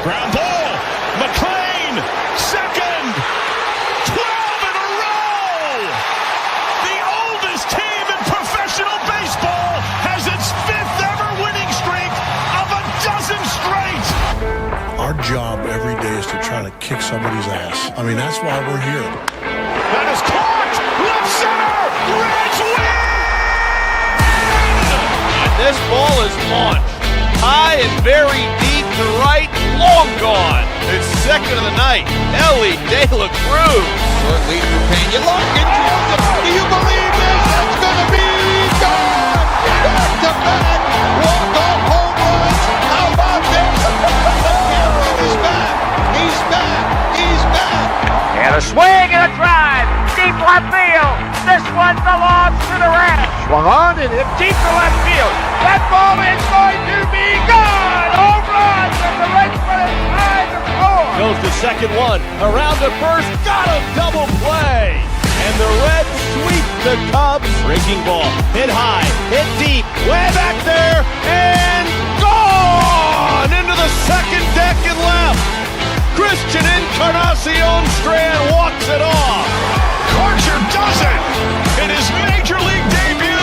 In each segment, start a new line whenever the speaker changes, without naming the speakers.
Ground ball. McLean, second. 12 in a row. The oldest team in professional baseball has its 5th ever winning streak of a dozen straight.
Our job every day is to try to kick somebody's ass. I mean, that's why we're here.
That is caught. Left center. Reds win.
And this ball is launched high and very deep to right, long gone. It's second of the night. Elly De La Cruz.
Short lead for Pena. Larkin drills it. Do you believe this? It's going to be gone. Back to back. Walk-off home runs. How about this? The hero is back. He's back. He's back.
And a swing and a drive. Deep left field. This one belongs to the Reds. Swung on and hit deep to left field. That ball is going to be gone. Home run. And the Reds put it 5-4.
Goes to second one. Around to first. Got a double play. And the Reds sweep the Cubs. Breaking ball. Hit high. Hit deep. Way back there. And gone into the second deck and left. Christian Encarnacion Strand walks it off.
Archer does it in his major league debut.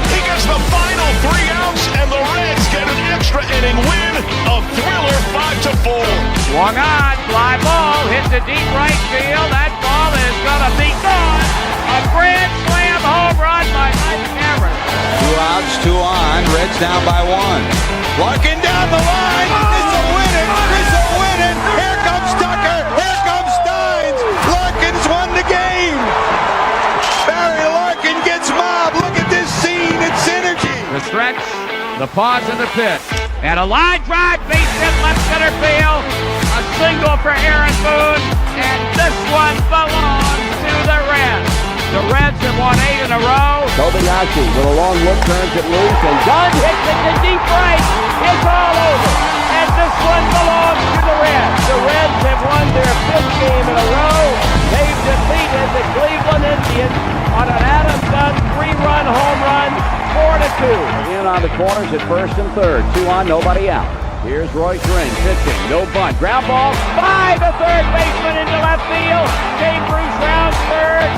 He gets the final 3 outs, and the Reds get an extra inning win. A thriller 5-4.
Swung on. Fly ball. Hit the deep right field. That ball is going to be gone. A grand slam home run by Mike Cameron.
2 outs, 2 on. Reds down by 1. Larkin down the line. It's a winning. It's a winning. Here comes Tucker. Here comes Steins. Larkin's won the game. Barry Larkin gets mobbed. Look at this scene. It's synergy.
The stretch, the pause, and the pitch. And a line drive, base hit left center field. A single for Aaron Boone. And this one belongs to the Reds. The Reds have won 8 in a row.
Kobayashi with a long look turns it loose, and Dunn hits it to deep right. It's all over. And this one belongs to the Reds. The Reds have won their 5th game in a row. They've defeated the Cleveland Indians on an Adam Dunn 3-run home run, 4-2. In on the corners at first and third. 2 on, nobody out. Here's Roy Green pitching, no bunt. Ground ball by the third baseman into left field. Chambers rounds third.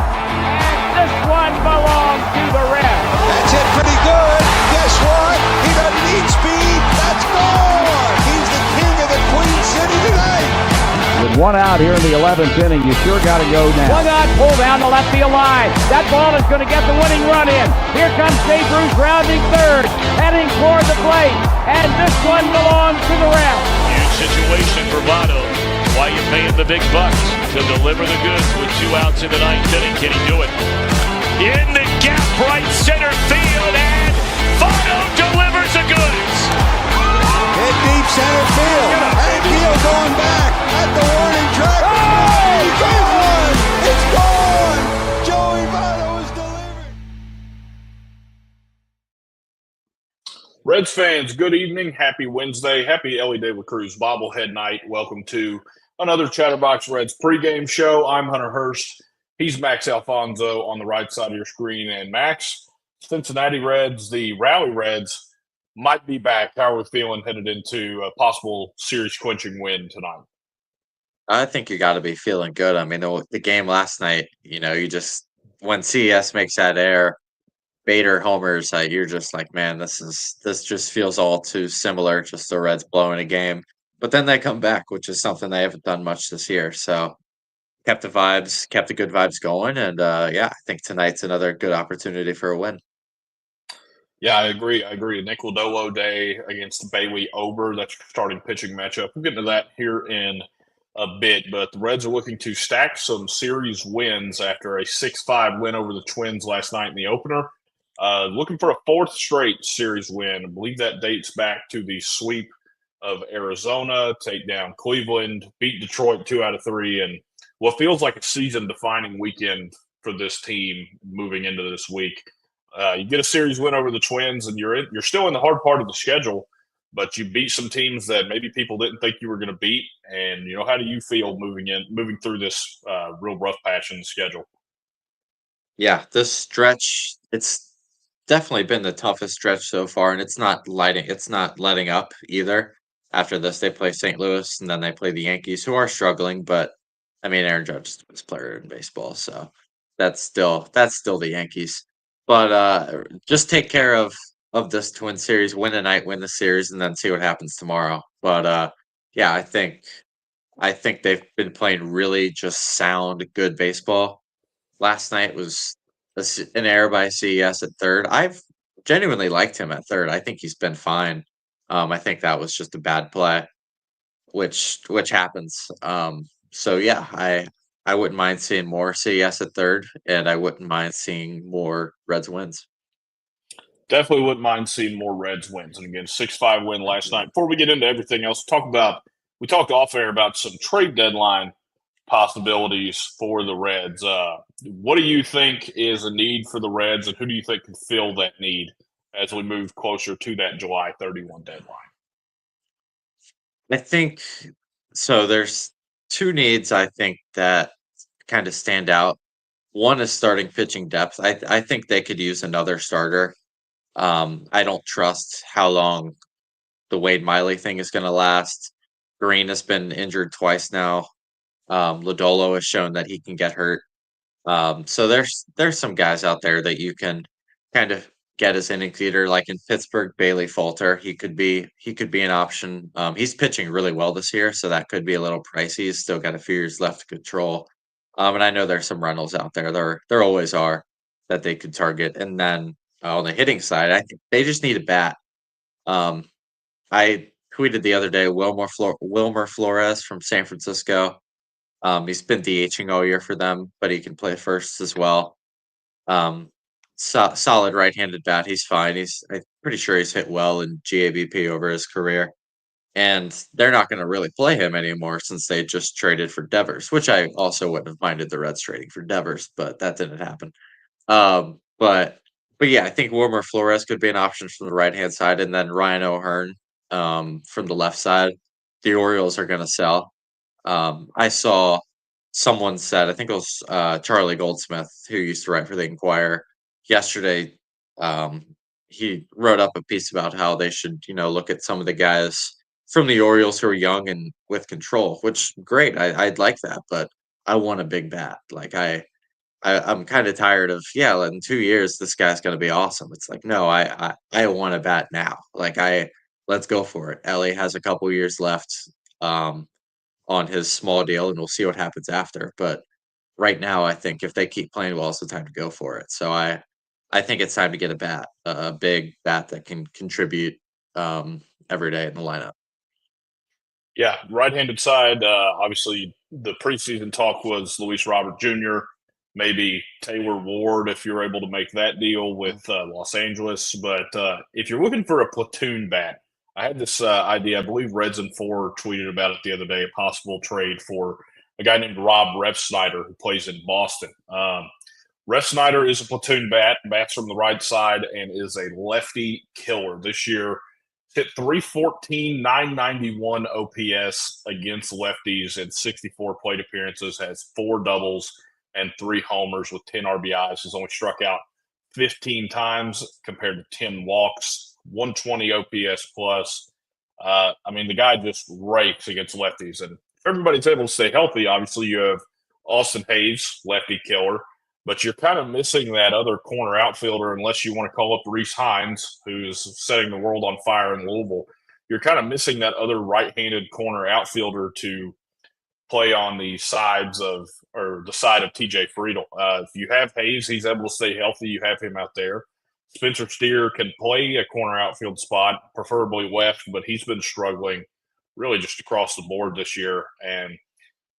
This one belongs to the Reds.
That's hit pretty good. Guess what? He doesn't need speed. That's gone. He's the king of the Queen City tonight.
With 1 out here in the 11th inning, you sure got to go now. One out, pull down the left field line. That ball is going to get the winning run in. Here comes Jay Bruce rounding third, heading toward the plate. And this one belongs to the Reds.
Huge situation for Votto. Why you paying the big bucks to deliver the goods with 2 outs in the 9th inning? Can he do it? In the gap, right center field, and Votto delivers the goods.
Hit deep center field. Hank Hill going back at the warning track. Oh, he got one. It's gone. Joey Votto is delivered.
Reds fans, good evening. Happy Wednesday. Happy Elly De La Cruz Bobblehead night. Welcome to another Chatterbox Reds pregame show. I'm Hunter Hurst. He's Max Alfonso on the right side of your screen. And Max, Cincinnati Reds, the Rally Reds, might be back. How are we feeling headed into a possible series-clinching win tonight?
I think you got to be feeling good. I mean, the game last night, you just when CES makes that error, Bader homers, you're just like, man, this just feels all too similar. Just the Reds blowing a game, but then they come back, which is something they haven't done much this year. So kept the good vibes going, and I think tonight's another good opportunity for a win.
Yeah, I agree. Nick Lodolo day against Bailey Ober. That's your starting pitching matchup. We'll get into that here in a bit, but the Reds are looking to stack some series wins after a 6-5 win over the Twins last night in the opener. Looking for a 4th straight series win. I believe that dates back to the sweep of Arizona, take down Cleveland, beat Detroit 2 out of 3, and what feels like a season-defining weekend for this team moving into this week. You get a series win over the Twins, and you're still in the hard part of the schedule, but you beat some teams that maybe people didn't think you were going to beat. And how do you feel moving through this real rough patch in the schedule?
Yeah, this stretch, it's definitely been the toughest stretch so far, and it's not letting up either. After this, they play St. Louis, and then they play the Yankees, who are struggling. But I mean, Aaron Judge is the best player in baseball, so that's still the Yankees. But just take care of this Twin series, win tonight, win the series, and then see what happens tomorrow. But yeah, I think they've been playing really just sound, good baseball. Last night was an error by CES at third. I've genuinely liked him at third. I think he's been fine. I think that was just a bad play, which happens. So yeah, I wouldn't mind seeing more CES at third, and I wouldn't mind seeing more Reds wins.
Definitely wouldn't mind seeing more Reds wins. And again, 6-5 win last night. Before we get into everything else, we talked off air about some trade deadline possibilities for the Reds. What do you think is a need for the Reds, and who do you think can fill that need as we move closer to that July 31 deadline?
I think so. There's two needs I think that kind of stand out. One is starting pitching depth. I think they could use another starter. I don't trust how long the Wade Miley thing is going to last. Greene has been injured twice now. Lodolo has shown that he can get hurt. So there's some guys out there that you can kind of get as innings eater, like in Pittsburgh, Bailey Falter. He could be an option. He's pitching really well this year, so that could be a little pricey. He's still got a few years left to control. And I know there's some Reynolds out there. There always are that they could target. And then on the hitting side, I think they just need a bat. I tweeted the other day Wilmer Flores from San Francisco. He's been DHing all year for them, but he can play first as well. Solid right-handed bat. He's fine. I'm pretty sure he's hit well in GABP over his career. And they're not going to really play him anymore since they just traded for Devers, which I also wouldn't have minded the Reds trading for Devers, but that didn't happen. But yeah, I think Wilmer Flores could be an option from the right-hand side, and then Ryan O'Hearn from the left side. The Orioles are going to sell. I saw someone said, I think it was Charlie Goldsmith, who used to write for the Inquirer, yesterday. He wrote up a piece about how they should, look at some of the guys from the Orioles who are young and with control, which great. I'd like that, but I want a big bat. Like I'm kind of tired of, in 2 years this guy's going to be awesome. It's like, no, I want a bat now. Let's go for it. Elly has a couple years left on his small deal, and we'll see what happens after. But right now, I think if they keep playing well, it's the time to go for it. So I think it's time to get a bat, a big bat that can contribute every day in the lineup.
Yeah, right-handed side, obviously the preseason talk was Luis Robert Jr., maybe Taylor Ward if you're able to make that deal with Los Angeles. But if you're looking for a platoon bat, I had this idea. I believe Reds and 4 tweeted about it the other day, a possible trade for a guy named Rob Refsnyder who plays in Boston. Refsnyder is a platoon bat, bats from the right side, and is a lefty killer. This year, hit 314, 991 OPS against lefties in 64 plate appearances, has 4 doubles and 3 homers with 10 RBIs. Has only struck out 15 times compared to 10 walks, 120 OPS plus. The guy just rakes against lefties. And if everybody's able to stay healthy, obviously you have Austin Hayes, lefty killer, but you're kind of missing that other corner outfielder unless you want to call up Reese Hines, who's setting the world on fire in Louisville. You're kind of missing that other right-handed corner outfielder to play on the side of TJ Friedl. If you have Hayes, he's able to stay healthy. You have him out there. Spencer Steer can play a corner outfield spot, preferably left, but he's been struggling really just across the board this year. And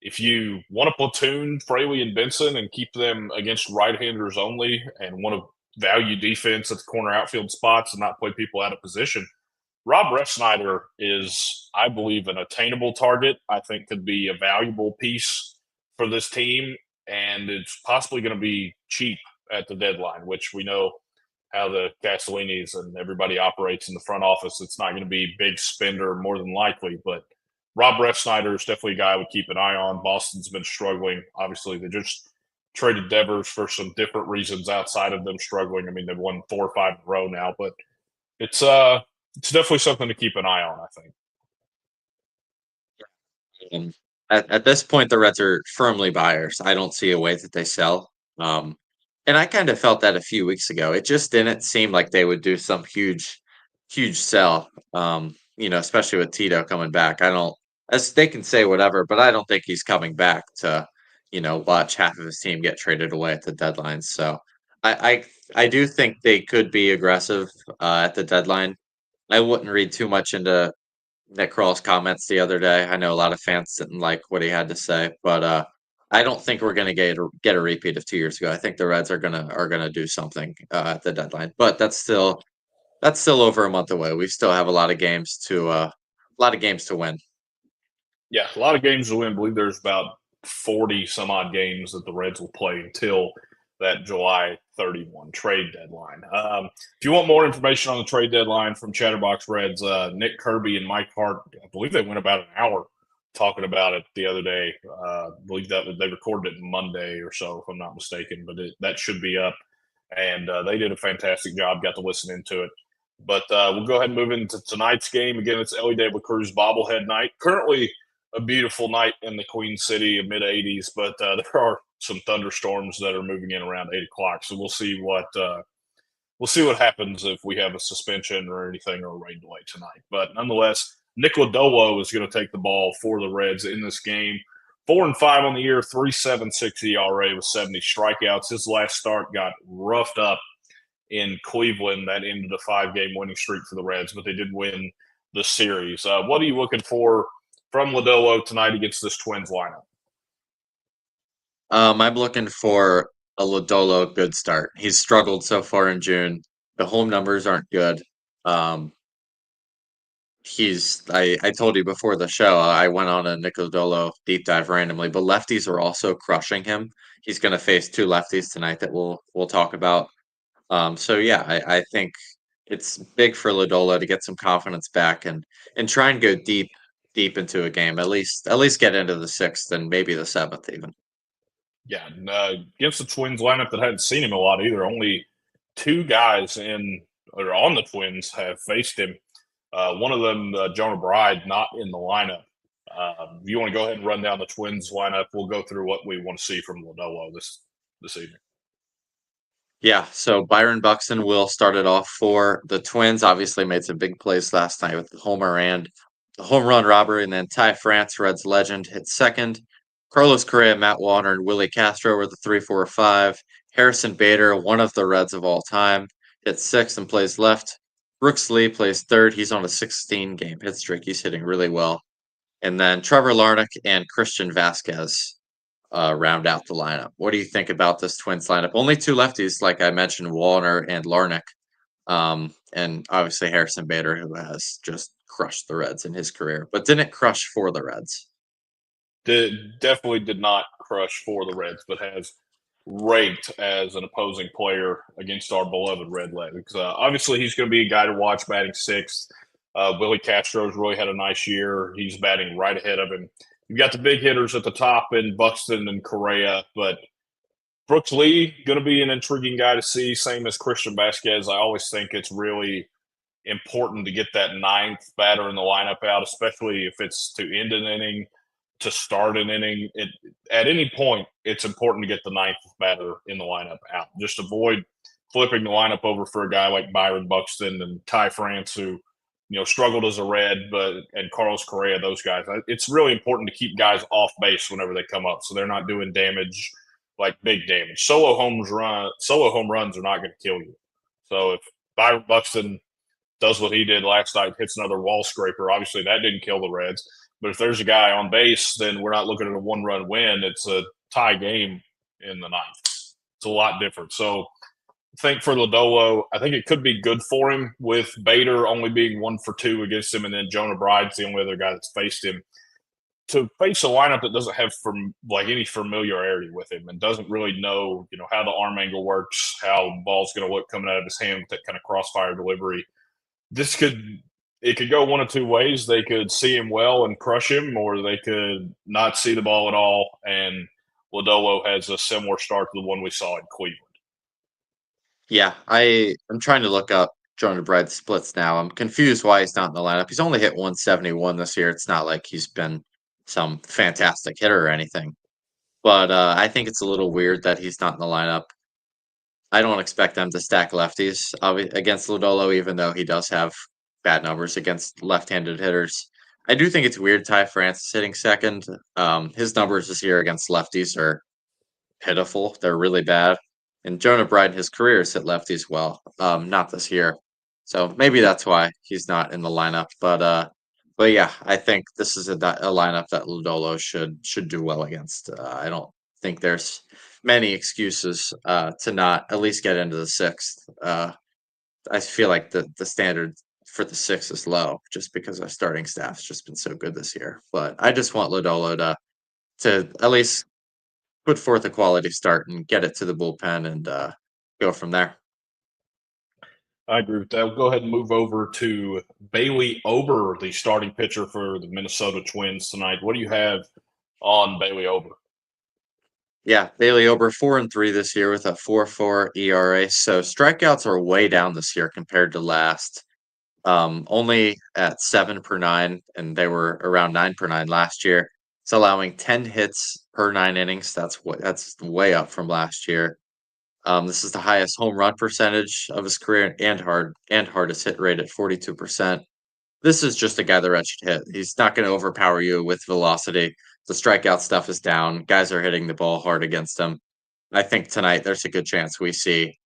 if you want to platoon Fraley and Benson and keep them against right-handers only and want to value defense at the corner outfield spots and not play people out of position, Rob Refsnyder is, I believe, an attainable target. I think could be a valuable piece for this team, and it's possibly going to be cheap at the deadline, which we know how the Castellinis and everybody operates in the front office. It's not going to be big spender more than likely, but Rob Refsnyder is definitely a guy I would keep an eye on. Boston's been struggling. Obviously, they just traded Devers for some different reasons outside of them struggling. They've won 4 or 5 in a row now, but it's definitely something to keep an eye on, I think.
At this point, the Reds are firmly buyers. I don't see a way that they sell. And I kind of felt that a few weeks ago. It just didn't seem like they would do some huge sell. Especially with Tito coming back. I don't, as they can say whatever, but I don't think he's coming back to, watch half of his team get traded away at the deadline. So I do think they could be aggressive at the deadline. I wouldn't read too much into Nick Kroll's comments the other day. I know a lot of fans didn't like what he had to say, but I don't think we're going to get a repeat of 2 years ago. I think the Reds are gonna do something at the deadline, but that's still over a month away. We still have a lot of games to win.
Yeah, a lot of games to win. I believe there's about 40 some odd games that the Reds will play until that July 31 trade deadline. If you want more information on the trade deadline from Chatterbox Reds, Nick Kirby and Mike Hart, I believe they went about an hour talking about it the other day. I believe that they recorded it Monday or so, if I'm not mistaken, but that should be up. And they did a fantastic job, got to listen into it. But we'll go ahead and move into tonight's game. Again, it's Elly De La Cruz Bobblehead night. Currently a beautiful night in the Queen City of mid-80s, but there are some thunderstorms that are moving in around 8 o'clock. So we'll see what happens if we have a suspension or anything or a rain delay tonight. But nonetheless, Nick Lodolo is going to take the ball for the Reds in this game. 4-5 on the year, 3.76 ERA with 70 strikeouts. His last start got roughed up in Cleveland. That ended a 5-game winning streak for the Reds, but they did win the series. What are you looking for from Lodolo tonight against this Twins lineup?
I'm looking for a Lodolo good start. He's struggled so far in June. The home numbers aren't good. I told you before the show, I went on a Nick Lodolo deep dive randomly, but lefties are also crushing him. He's going to face 2 lefties tonight that we'll talk about. I think it's big for Lodolo to get some confidence back and try and go deep into a game. At least get into the 6th and maybe the 7th even.
Yeah, against the Twins lineup that hadn't seen him a lot either. Only 2 guys on the Twins have faced him. One of them, Jonah Bride, not in the lineup. If you want to go ahead and run down the Twins lineup, we'll go through what we want to see from Lodolo this evening.
Yeah, so Byron Buxton will start it off for the Twins. Obviously made some big plays last night with the homer and the home run robbery, and then Ty France, Reds legend, hit second. Carlos Correa, Matt Warner, and Willie Castro were the 3, 4, 5. Harrison Bader, one of the Reds of all time, hit 6th and plays left. Brooks Lee plays 3rd. He's on a 16-game hit streak. He's hitting really well. And then Trevor Larnach and Christian Vasquez round out the lineup. What do you think about this Twins lineup? Only 2 lefties, like I mentioned, Warner and Larnach. And obviously Harrison Bader, who has just crushed the Reds in his career, but didn't crush for the Reds.
Definitely did not crush for the Reds, but has raked as an opposing player against our beloved Redlegs. Obviously, he's going to be a guy to watch batting 6th. Willie Castro's really had a nice year. He's batting right ahead of him. You've got the big hitters at the top in Buxton and Correa, but Brooks Lee, going to be an intriguing guy to see, same as Christian Vasquez. I always think it's really important to get that 9th batter in the lineup out, especially if it's to end an inning, to start an inning. At any point, it's important to get the 9th batter in the lineup out. Just avoid flipping the lineup over for a guy like Byron Buxton and Ty France, who struggled as a Red, and Carlos Correa, those guys. It's really important to keep guys off base whenever they come up, so they're not doing damage, like big damage. Solo home runs are not going to kill you. So if Byron Buxton does what he did last night, hits another wall scraper, obviously that didn't kill the Reds. But if there's a guy on base, then we're not looking at a 1-run win. It's a tie game in the 9th. It's a lot different. So I think for Lodolo, I think it could be good for him with Bader only being 1 for 2 against him, and then Jonah Bride's the only other guy that's faced him. To face a lineup that doesn't have any familiarity with him and doesn't really know, how the arm angle works, how the ball's going to look coming out of his hand with that kind of crossfire delivery, it could go one of 2 ways. They could see him well and crush him, or they could not see the ball at all, and Lodolo has a similar start to the one we saw in Cleveland.
Yeah, I'm trying to look up Jonah Bride's splits now. I'm confused why he's not in the lineup. He's only hit 171 this year. It's not like he's been some fantastic hitter or anything. But I think it's a little weird that he's not in the lineup. I don't expect them to stack lefties against Lodolo, even though he does have bad numbers against left-handed hitters. I do think it's weird Ty France is hitting second. His numbers this year against lefties are pitiful. They're really bad. And Jonah Bride, his career has hit lefties well, not this year. So maybe that's why he's not in the lineup. But yeah, I think this is a lineup that Lodolo should do well against. I don't think there's many excuses to not at least get into the sixth. I feel like the standard for the sixth is low just because our starting staff's just been so good this year. But I just want Lodolo to at least put forth a quality start and get it to the bullpen and go from there.
I agree with that. We'll go ahead and move over to Bailey Ober, the starting pitcher for the Minnesota Twins tonight. What do you have on Bailey Ober?
Yeah, Bailey Ober 4-3 this year with a 4.4 ERA. So strikeouts are way down this year compared to last. Only at 7 per 9, and they were around 9 per 9 last year. It's allowing 10 hits per 9 innings. That's way up from last year. This is the highest home run percentage of his career and hardest hit rate at 42%. This is just a guy the Reds should hit. He's not going to overpower you with velocity. The strikeout stuff is down. Guys are hitting the ball hard against him. I think tonight there's a good chance we see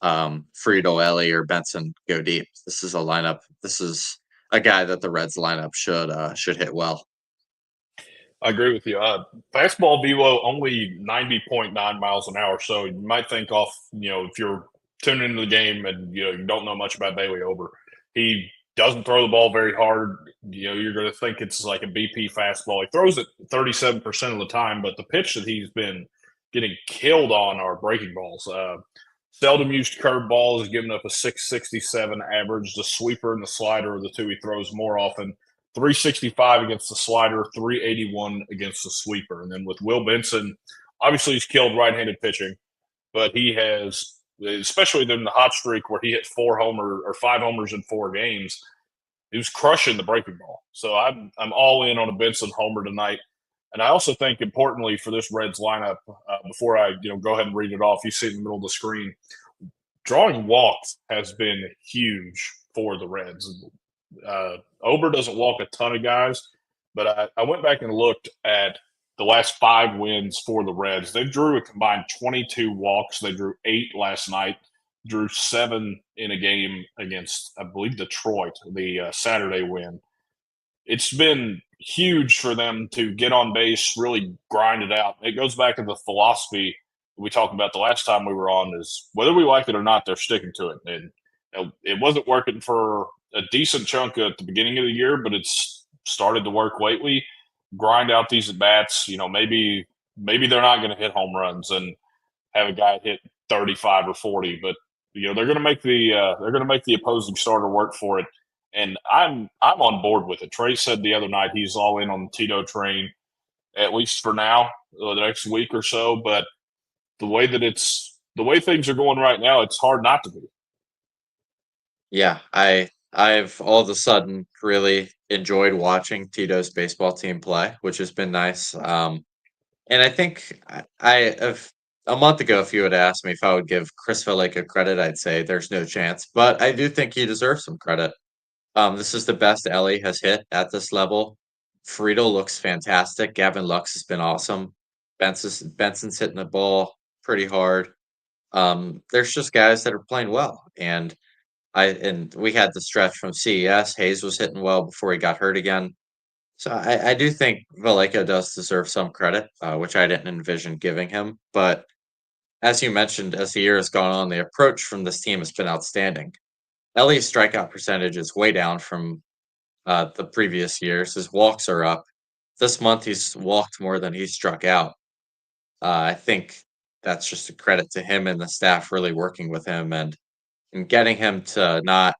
Friedl, Elly, or Benson go deep. This is a lineup. This is a guy that the Reds lineup should hit well.
I agree with you. Fastball velo only 90.9 miles an hour. So you might think if you're tuning into the game and you don't know much about Bailey Ober, he doesn't throw the ball very hard. You're going to think it's like a BP fastball. He throws it 37% of the time, but the pitch that he's been getting killed on are breaking balls. Seldom used curveball is giving up a 667 average. The sweeper and the slider are the two he throws more often. 365 against the slider, 381 against the sweeper. And then with Will Benson, obviously he's killed right-handed pitching, but he has, especially during the hot streak where he hit 5 homers in 4 games, he was crushing the breaking ball. So I'm all in on a Benson homer tonight. And I also think, importantly for this Reds lineup, before I go ahead and read it off, you see in the middle of the screen, drawing walks has been huge for the Reds. Ober doesn't walk a ton of guys, but I went back and looked at the last 5 wins for the Reds. They drew a combined 22 walks. They drew 8 last night, drew 7 in a game against, I believe, Detroit, the Saturday win. It's been huge for them to get on base, really grind it out. It goes back to the philosophy we talked about the last time we were on, is whether we like it or not, they're sticking to it. And it wasn't working for a decent chunk at the beginning of the year, but it's started to work lately. Grind out these at bats. Maybe they're not going to hit home runs and have a guy hit 35 or 40, but they're going to make the opposing starter work for it. And I'm on board with it. Trey said the other night he's all in on the Tito train, at least for now, the next week or so. But the way things are going right now, it's hard not to be.
Yeah, I've all of a sudden really enjoyed watching Tito's baseball team play, which has been nice. And I think a month ago, if you had asked me if I would give Chris Valleca credit, I'd say there's no chance. But I do think he deserves some credit. This is the best Elly has hit at this level. Friedl looks fantastic. Gavin Lux has been awesome. Benson's hitting the ball pretty hard. There's just guys that are playing well. And we had the stretch from CES. Hayes was hitting well before he got hurt again. So I do think Valleca does deserve some credit, which I didn't envision giving him. But as you mentioned, as the year has gone on, the approach from this team has been outstanding. Elly's strikeout percentage is way down from the previous years. His walks are up. This month, he's walked more than he's struck out. I think that's just a credit to him and the staff really working with him and getting him to not,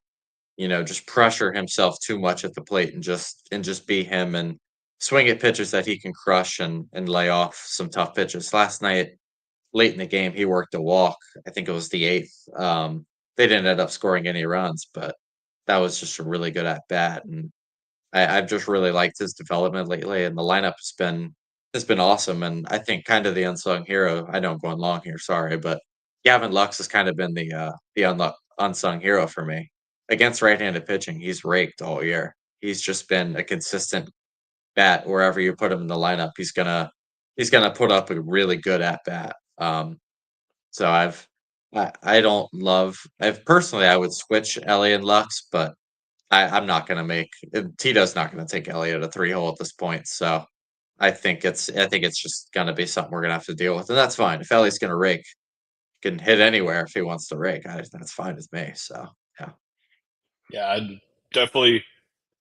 just pressure himself too much at the plate and just be him and swing at pitches that he can crush and lay off some tough pitches. Last night, late in the game, he worked a walk. I think it was the 8th. They didn't end up scoring any runs, but that was just a really good at bat. And I've just really liked his development lately, and the lineup has been awesome. And I think kind of the unsung hero. I know I'm going long here, sorry, but Gavin Lux has kind of been the unsung hero for me against right-handed pitching. He's raked all year. He's just been a consistent bat wherever you put him in the lineup. He's gonna put up a really good at bat. So I don't love. I've personally I would switch Elly and Lux, but I'm not gonna make Tito's not gonna take Elly at a 3-hole at this point. So I think it's just gonna be something we're gonna have to deal with, and that's fine. If Elly's gonna rake, he can hit anywhere if he wants to rake. That's fine with me. So yeah.
Yeah,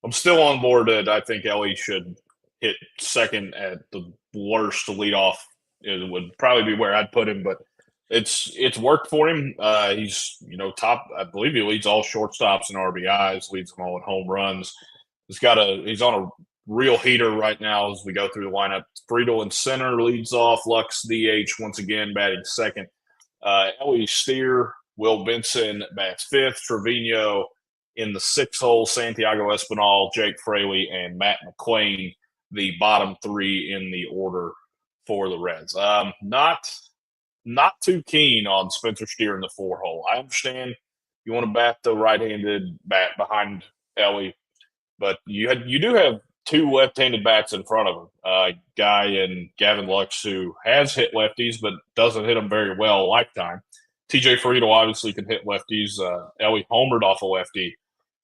I'm still on board that I think Elly should hit second at the worst to lead off. It would probably be where I'd put him, but it's worked for him. He's top. I believe he leads all shortstops and RBIs, leads them all in home runs. He's on a real heater right now as we go through the lineup. Friedl in center leads off. Lux DH once again batting second. Elly Steer, Will Benson bats fifth. Trevino in the 6th hole. Santiago Espinal, Jake Fraley, and Matt McLean, the bottom 3 in the order for the Reds. Not too keen on Spencer Steer in the 4 hole. I understand you want to bat the right-handed bat behind Elly, but you do have 2 left-handed bats in front of him. Guy in Gavin Lux who has hit lefties but doesn't hit them very well lifetime. TJ Friedl obviously can hit lefties. Elly homered off a lefty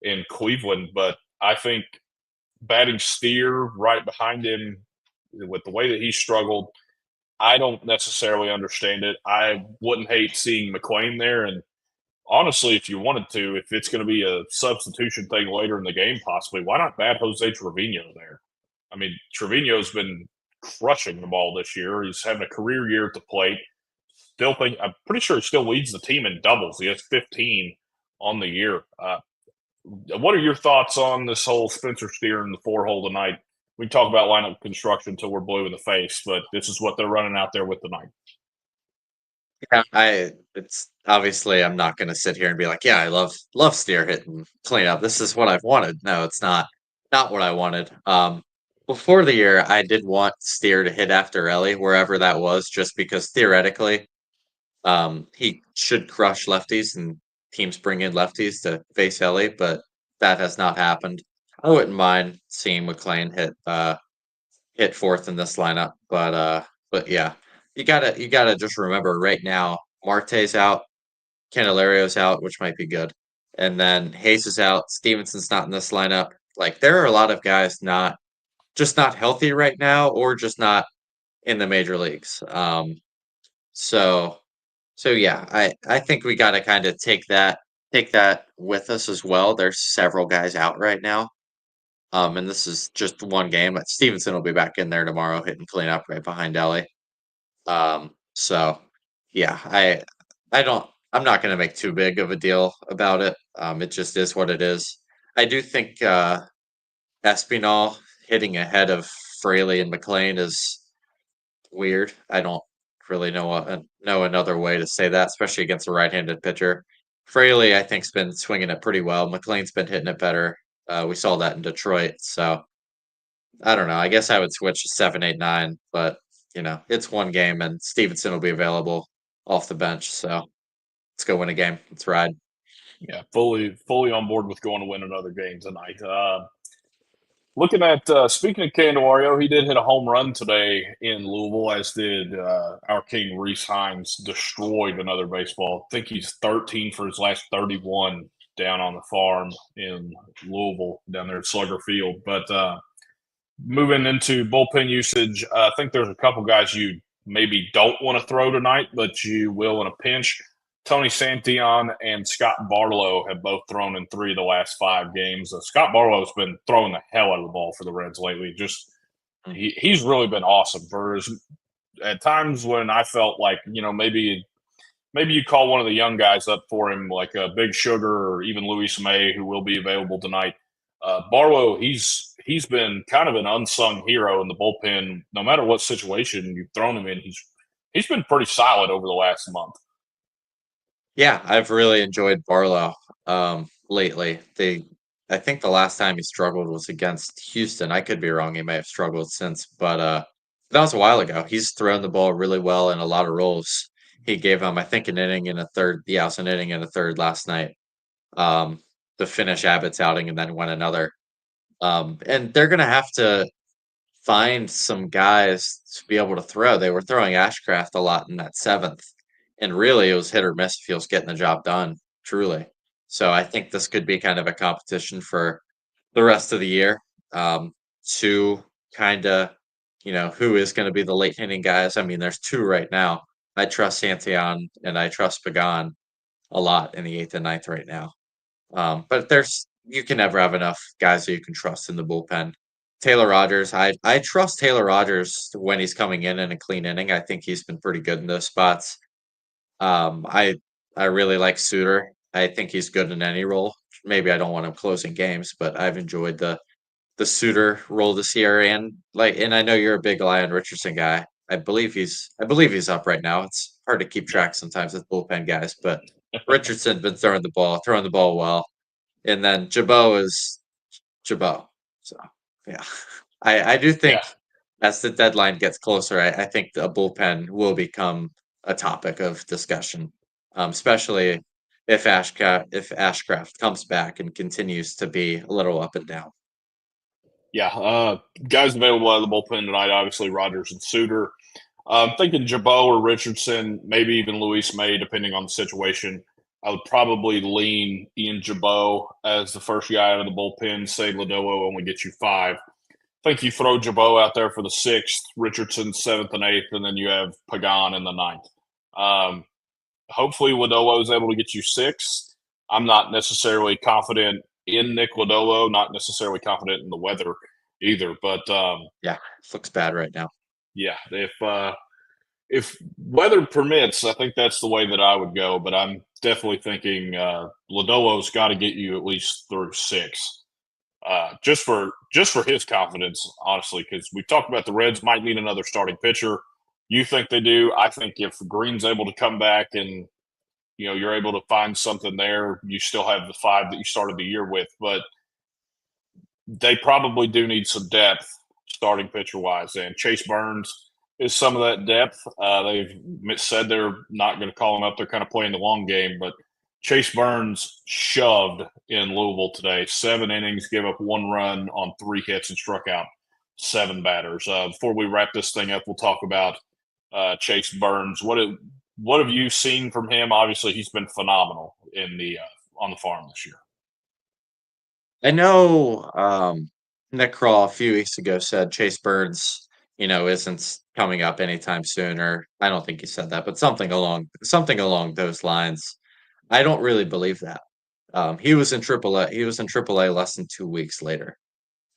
in Cleveland, but I think batting Steer right behind him with the way that he struggled, I don't necessarily understand it. I wouldn't hate seeing McLean there. And honestly, if you wanted to, if it's going to be a substitution thing later in the game, possibly, why not bat Jose Trevino there? I mean, Trevino's been crushing the ball this year. He's having a career year at the plate. I'm pretty sure he still leads the team in doubles. He has 15 on the year. What are your thoughts on this whole Spencer Steer in the 4-hole tonight? We talk about lineup construction until we're blue in the face, but this is what they're running out there with tonight.
Yeah, it's obviously I'm not going to sit here and be like, yeah, I love Steer hitting cleanup. This is what I've wanted. No, it's not what I wanted. Before the year, I did want Steer to hit after Elly, wherever that was, just because theoretically, he should crush lefties and teams bring in lefties to face Elly, but that has not happened. I wouldn't mind seeing McLean hit fourth in this lineup, but yeah, you gotta just remember right now, Marte's out, Candelario's out, which might be good, and then Hayes is out. Stevenson's not in this lineup. Like there are a lot of guys not healthy right now, or just not in the major leagues. So yeah, I think we got to kind of take that with us as well. There's several guys out right now. And this is just one game. Stevenson will be back in there tomorrow, hitting cleanup right behind Elly. So yeah, I'm not going to make too big of a deal about it. It just is what it is. I do think Espinal hitting ahead of Fraley and McLean is weird. I don't really know another way to say that, especially against a right-handed pitcher. Fraley, I think, has been swinging it pretty well. McLean's been hitting it better. We saw that in Detroit. So I don't know. I guess I would switch to 7, 8, 9, but it's one game and Stevenson will be available off the bench. So let's go win a game. Let's ride.
Yeah, fully on board with going to win another game tonight. Looking at speaking of Candelario, he did hit a home run today in Louisville, as did our king Reese Hines. Destroyed another baseball. I think he's 13 for his last 31 down on the farm in Louisville, down there at Slugger Field. But moving into bullpen usage, I think there's a couple guys you maybe don't want to throw tonight, but you will in a pinch. Tony Santillan and Scott Barlow have both thrown in 3 of the last 5 games. Scott Barlow's been throwing the hell out of the ball for the Reds lately. He's really been awesome. At times when I felt like, maybe you call one of the young guys up for him, like Big Sugar or even Luis May, who will be available tonight. Barlow, he's been kind of an unsung hero in the bullpen. No matter what situation you've thrown him in, he's been pretty solid over the last month.
Yeah, I've really enjoyed Barlow lately. I think the last time he struggled was against Houston. I could be wrong. He may have struggled since, but that was a while ago. He's thrown the ball really well in a lot of roles. He gave him, I think, an inning and a third. Yeah, it was an inning and a third last night to finish Abbott's outing and then win another. And they're going to have to find some guys to be able to throw. They were throwing Ashcraft a lot in that seventh, and really it was hit or miss if he was getting the job done, truly. So I think this could be kind of a competition for the rest of the year to kind of, who is going to be the late hitting guys. I mean, there's two right now. I trust Santillan and I trust Pagan a lot in the eighth and ninth right now. But you can never have enough guys that you can trust in the bullpen. Taylor Rogers, I trust Taylor Rogers when he's coming in a clean inning. I think he's been pretty good in those spots. I really like Suter. I think he's good in any role. Maybe I don't want him closing games, but I've enjoyed the Suter role this year. And I know you're a big Lyon Richardson guy. I believe he's up right now. It's hard to keep track sometimes with bullpen guys, but Richardson's been throwing the ball well. And then Jabot is Jabot. So yeah. I do think as the deadline gets closer, I think the bullpen will become a topic of discussion, especially if Ashcraft comes back and continues to be a little up and down.
Yeah, guys available out of the bullpen tonight, obviously Rogers and Suter. I'm thinking Jabot or Richardson, maybe even Luis May, depending on the situation. I would probably lean Ian Jabot as the first guy out of the bullpen. Say Lodolo only gets you 5. I think you throw Jabot out there for the 6th, Richardson 7th and 8th, and then you have Pagan in the 9th. Hopefully Lodolo is able to get you 6. I'm not necessarily confident in Nick Lodolo, not necessarily confident in the weather either. But
yeah, it looks bad right now.
Yeah, if weather permits, I think that's the way that I would go. But I'm definitely thinking Lodolo's got to get you at least through 6, just for his confidence, honestly. Because we talked about the Reds might need another starting pitcher. You think they do? I think if Greene's able to come back and you're able to find something there, you still have the 5 that you started the year with. But they probably do need some depth starting pitcher wise, and Chase Burns is some of that depth. They've said they're not going to call him up. They're kind of playing the long game, but Chase Burns shoved in Louisville today. 7 innings, gave up 1 run on 3 hits and struck out 7 batters. Before we wrap this thing up, we'll talk about Chase Burns. What have you seen from him? Obviously, he's been phenomenal in the on the farm this year.
I know Nick Kroll a few weeks ago said Chase Burns, isn't coming up anytime soon, or I don't think he said that, but something along those lines. I don't really believe that. He was in AAA. He was in AAA less than 2 weeks later.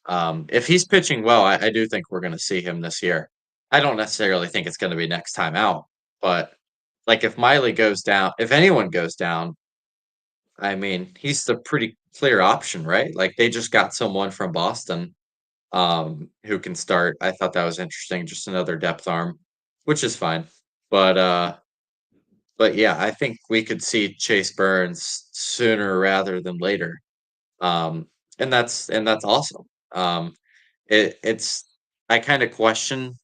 If he's pitching well, I do think we're going to see him this year. I don't necessarily think it's going to be next time out, but if Miley goes down, if anyone goes down, I mean, he's the pretty clear option, right? They just got someone from Boston who can start. I thought that was interesting, just another depth arm, which is fine. But yeah, I think we could see Chase Burns sooner rather than later. And that's awesome. I kind of question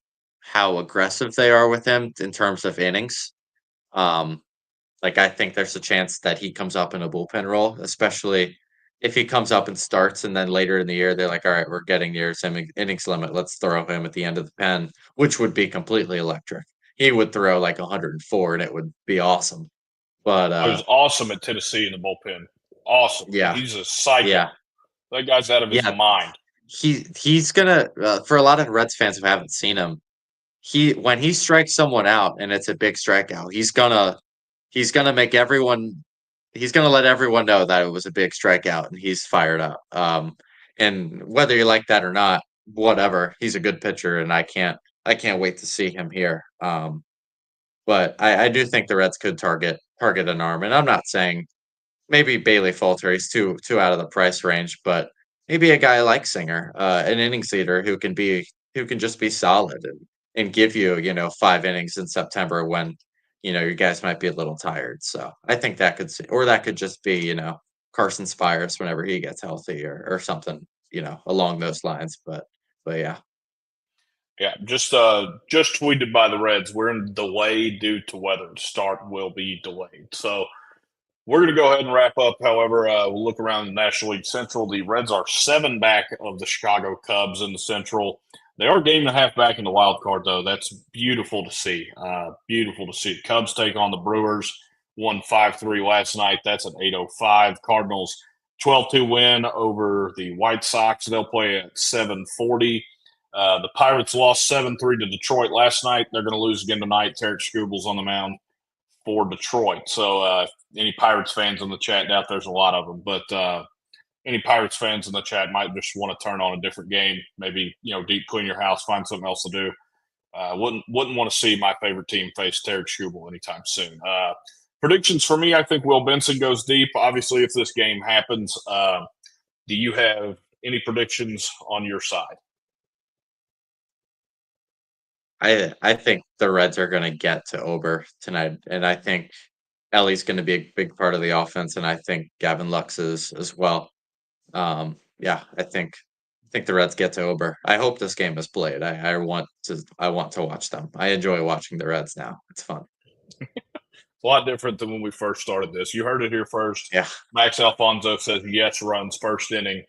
how aggressive they are with him in terms of innings. I think there's a chance that he comes up in a bullpen role, especially if he comes up and starts, and then later in the year they're like, all right, we're getting near his innings limit. Let's throw him at the end of the pen, which would be completely electric. He would throw 104, and it would be awesome. But
it was awesome at Tennessee in the bullpen. Awesome.
Yeah,
he's a psycho.
Yeah,
that guy's out of his mind.
He's gonna for a lot of Reds fans who haven't seen him, when he strikes someone out and it's a big strikeout, he's gonna make everyone. He's gonna let everyone know that it was a big strikeout, and he's fired up. And whether you like that or not, whatever, he's a good pitcher, and I can't wait to see him here. But I do think the Reds could target an arm, and I'm not saying maybe Bailey Falter. He's too out of the price range, but maybe a guy like Singer, an innings leader who can just be solid and give you 5 innings in September when you guys might be a little tired. So I think that could just be Carson Spires whenever he gets healthy or something, along those lines. But yeah.
Yeah, just tweeted by the Reds. We're in delay due to weather. The start will be delayed. So we're going to go ahead and wrap up. However, we'll look around the National League Central. The Reds are 7 back of the Chicago Cubs in the Central. They are a game and a half back in the wild card, though. That's beautiful to see. Beautiful to see. Cubs take on the Brewers. Won 5-3 last night. That's at 8:05. Cardinals 12-2 win over the White Sox. They'll play at 7:40. The Pirates lost 7-3 to Detroit last night. They're going to lose again tonight. Tarek Scooble's on the mound for Detroit. So any Pirates fans in the chat, doubt there's a lot of them, but any Pirates fans in the chat might just want to turn on a different game. Maybe, deep clean your house, find something else to do. Wouldn't want to see my favorite team face Tarek Scooble anytime soon. Predictions for me, I think Will Benson goes deep. Obviously, if this game happens, do you have any predictions on your side?
I think the Reds are going to get to Ober tonight, and I think Elly's going to be a big part of the offense, and I think Gavin Lux is as well. Yeah, I think the Reds get to Ober. I hope this game is played. I want to watch them. I enjoy watching the Reds now. It's fun.
It's a lot different than when we first started this. You heard it here first.
Yeah.
Max Alfonso says yes runs first inning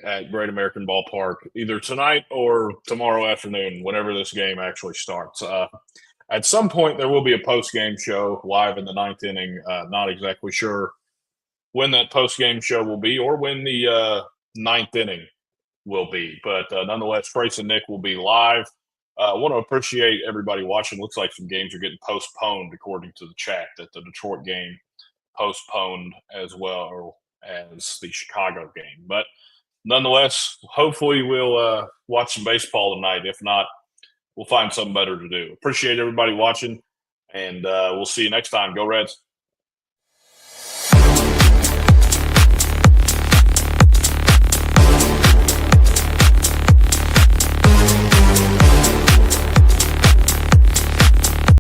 at Great American Ballpark either tonight or tomorrow afternoon, whenever this game actually starts. At some point, there will be a post-game show live in the 9th inning. Not exactly sure when that post-game show will be or when the 9th inning will be. But nonetheless, Trace and Nick will be live. I want to appreciate everybody watching. Looks like some games are getting postponed, according to the chat, that the Detroit game postponed as well as the Chicago game. But nonetheless, hopefully we'll watch some baseball tonight. If not, we'll find something better to do. Appreciate everybody watching, and we'll see you next time. Go Reds.